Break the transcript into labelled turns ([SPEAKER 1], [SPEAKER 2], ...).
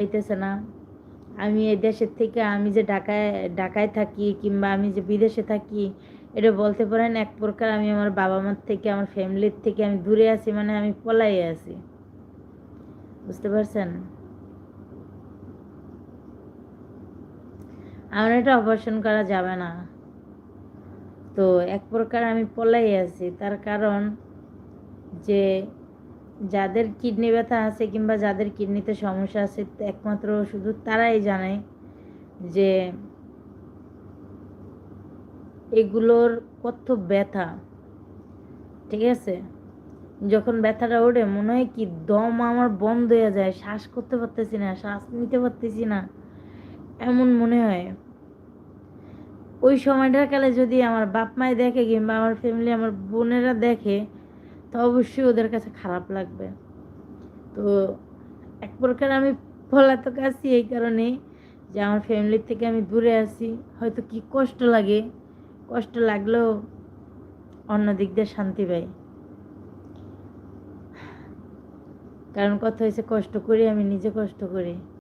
[SPEAKER 1] হইতেছে না। আমি এই দেশের থেকে, আমি যে ঢাকায় ঢাকায় থাকি কিংবা আমি যে বিদেশে থাকি, এটা বলতে পারেন এক প্রকার আমি আমার বাবা মার থেকে, আমার ফ্যামিলির থেকে আমি দূরে আছি, মানে আমি পলাইয়ে আছি। বুঝতে পারছেন? আমার এটা অপারেশন করা যাবে না। তো এক প্রকার আমি পলাইয়ে আছি, তার কারণ যে যাদের কিডনি ব্যথা আছে কিংবা যাদের কিডনিতে সমস্যা আছে, একমাত্র শুধু তারাই জানে যে এগুলোর কত ব্যথা। ঠিক আছে? যখন ব্যথাটা ওঠে মনে হয় কি দম আমার বন্ধ হয়ে যায়, শ্বাস করতে পারতেছি না, শ্বাস নিতে পারতেছি না, এমন মনে হয়। ওই সময়টার কালে যদি আমার বাপ মায় দেখে কিংবা আমার ফ্যামিলি, আমার বোনেরা দেখে, তো অবশ্যই ওদের কাছে খারাপ লাগবে। তো এক প্রকার আমি পলাতক আছি এই কারণে যে আমার ফ্যামিলির থেকে আমি দূরে আছি। হয়তো কি কষ্ট লাগে, কষ্ট লাগলেও অন্য দিক দিয়ে শান্তি পাই। কারণ কথা হয়েছে, কষ্ট করি, আমি নিজে কষ্ট করি।